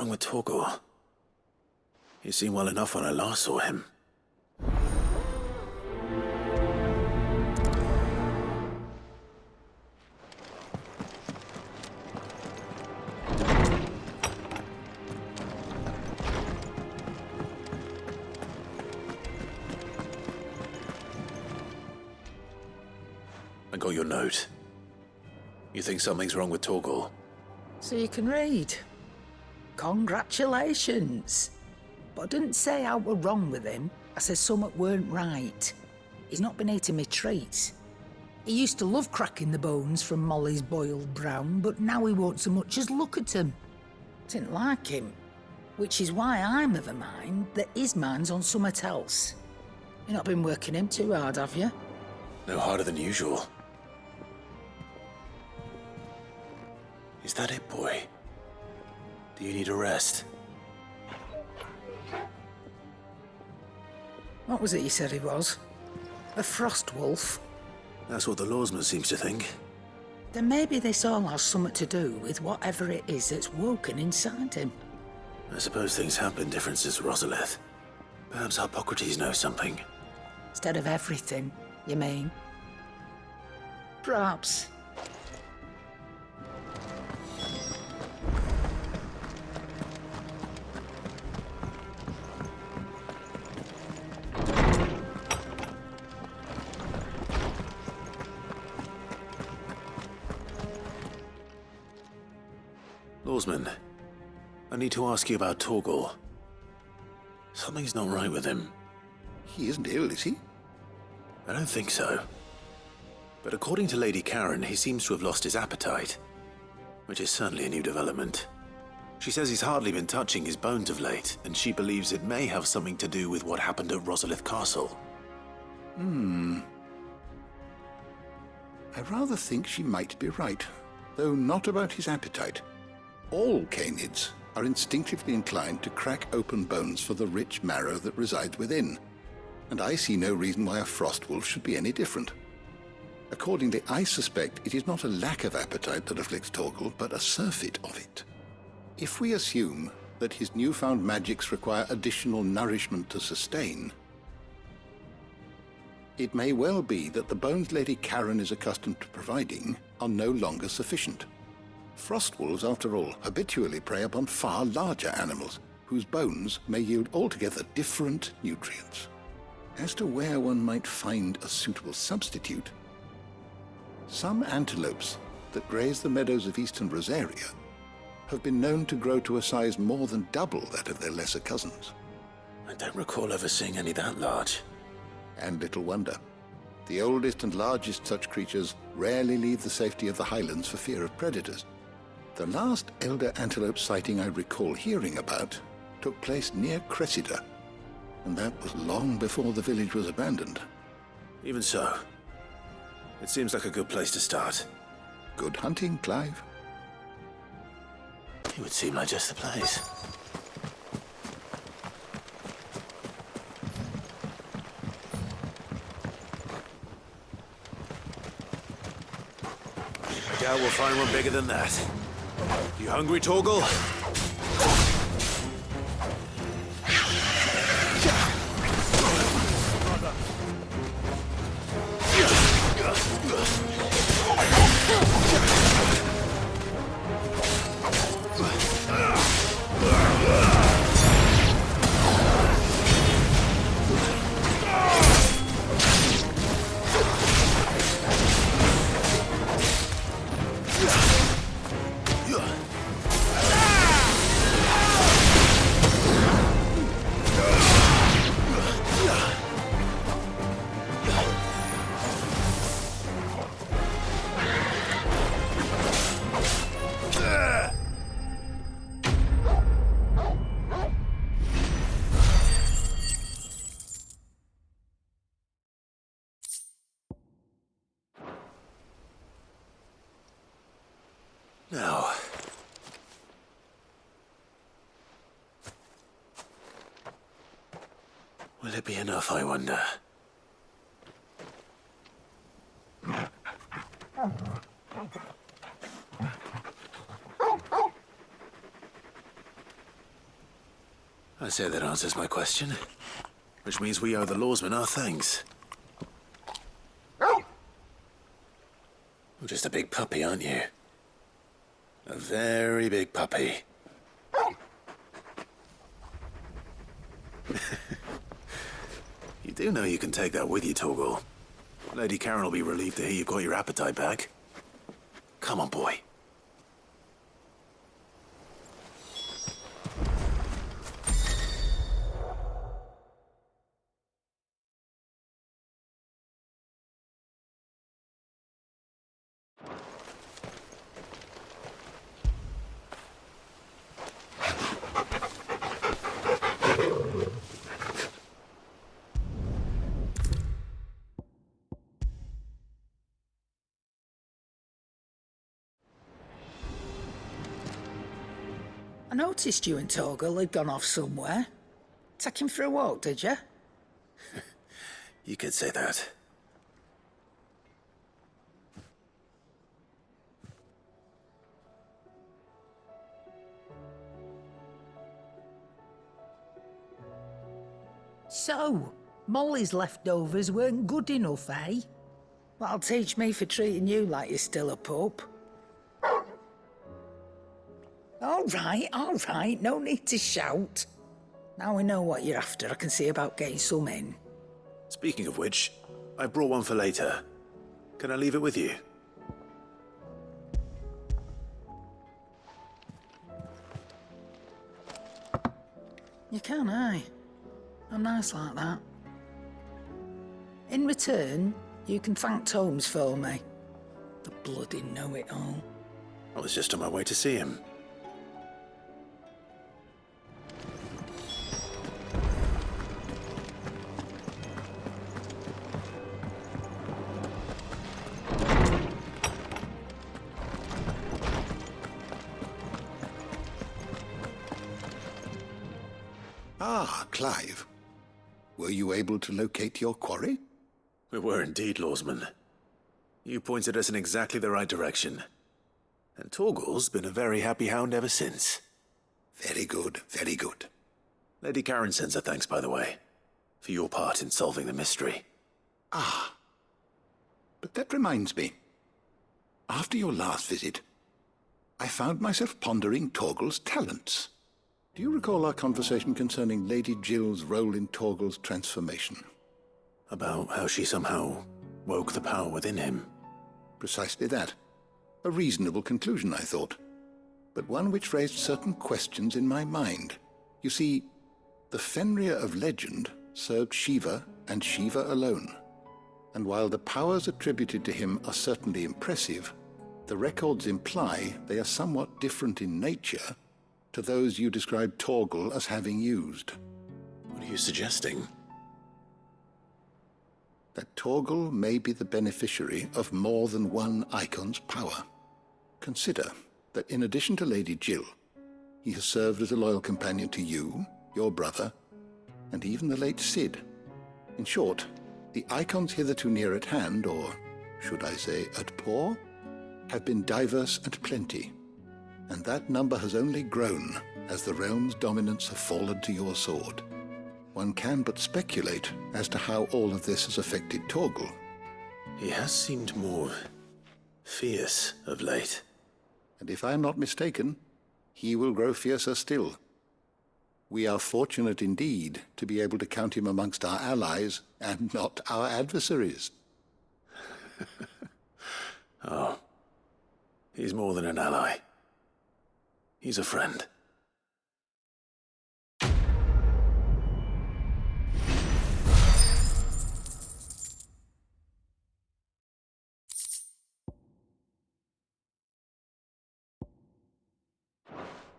wrong with Torgor? He seemed well enough when I last saw him. I got your note. You think something's wrong with Torgor? So you can read. Congratulations. But I didn't say I were wrong with him. I said something weren't right. He's not been eating me treats. He used to love cracking the bones from Molly's boiled brown, but now he won't so much as look at them. Didn't like him. Which is why I'm of a mind that his mind's on something else. You've not been working him too hard, have you? No harder than usual. Is that it, boy? Do you need a rest? What was it you said he was? A frost wolf? That's what the lawsman seems to think. Then maybe this all has something to do with whatever it is that's woken inside him. I suppose things have been different since Rosalith. Perhaps Hippocrates knows something. Instead of everything, you mean? Perhaps. Lawsman, I need to ask you about Torgor. Something's not right with him. He isn't ill, is he? I don't think so. But according to Lady Karen, he seems to have lost his appetite, which is certainly a new development. She says he's hardly been touching his bones of late, and she believes it may have something to do with what happened at Rosalith Castle. I rather think she might be right, though not about his appetite. All canids are instinctively inclined to crack open bones for the rich marrow that resides within, and I see no reason why a frost wolf should be any different. Accordingly, I suspect it is not a lack of appetite that afflicts Torgor, but a surfeit of it. If we assume that his newfound magics require additional nourishment to sustain, it may well be that the bones Lady Karen is accustomed to providing are no longer sufficient. Frost wolves, after all, habitually prey upon far larger animals, whose bones may yield altogether different nutrients. As to where one might find a suitable substitute, some antelopes that graze the meadows of eastern Rosaria have been known to grow to a size more than double that of their lesser cousins. I don't recall ever seeing any that large. And little wonder. The oldest and largest such creatures rarely leave the safety of the highlands for fear of predators. The last elder antelope sighting I recall hearing about took place near Cressida, and that was long before the village was abandoned. Even so, it seems like a good place to start. Good hunting, Clive. It would seem like just the place. I doubt we'll find one bigger than that. You hungry, Torgor? Now, will it be enough, I wonder? I say that answers my question. Which means we owe the lawsman our thanks. You're just a big puppy, aren't you? A very big puppy. You do know you can take that with you, Torgal. Lady Karen will be relieved to hear you've got your appetite back. Come on, boy. I noticed you and Torgal had gone off somewhere. Take him for a walk, did you? You could say that. So, Molly's leftovers weren't good enough, eh? That'll teach me for treating you like you're still a pup. All right, no need to shout. Now we know what you're after, I can see about getting some in. Speaking of which, I brought one for later. Can I leave it with you? You can, aye. I'm nice like that. In return, you can thank Tomes for me. The bloody know-it-all. I was just on my way to see him. Ah, Clive. Were you able to locate your quarry? We were indeed, lawsman. You pointed us in exactly the right direction. And Torgal's been a very happy hound ever since. Very good, very good. Lady Karen sends her thanks, by the way, for your part in solving the mystery. Ah. But that reminds me. After your last visit, I found myself pondering Torgal's talents. Do you recall our conversation concerning Lady Jill's role in Torgal's transformation? About how she somehow woke the power within him. Precisely that. A reasonable conclusion, I thought. But one which raised certain questions in my mind. You see, the Fenrir of legend served Shiva and Shiva alone. And while the powers attributed to him are certainly impressive, the records imply they are somewhat different in nature to those you described Torgal as having used. What are you suggesting? That Torgal may be the beneficiary of more than one icon's power. Consider that in addition to Lady Jill, he has served as a loyal companion to you, your brother, and even the late Sid. In short, the icons hitherto near at hand, or should I say at paw, have been diverse and plenty. And that number has only grown as the realm's dominance have fallen to your sword. One can but speculate as to how all of this has affected Torgal. He has seemed more fierce of late. And if I am not mistaken, he will grow fiercer still. We are fortunate indeed to be able to count him amongst our allies and not our adversaries. Oh, he's more than an ally. He's a friend.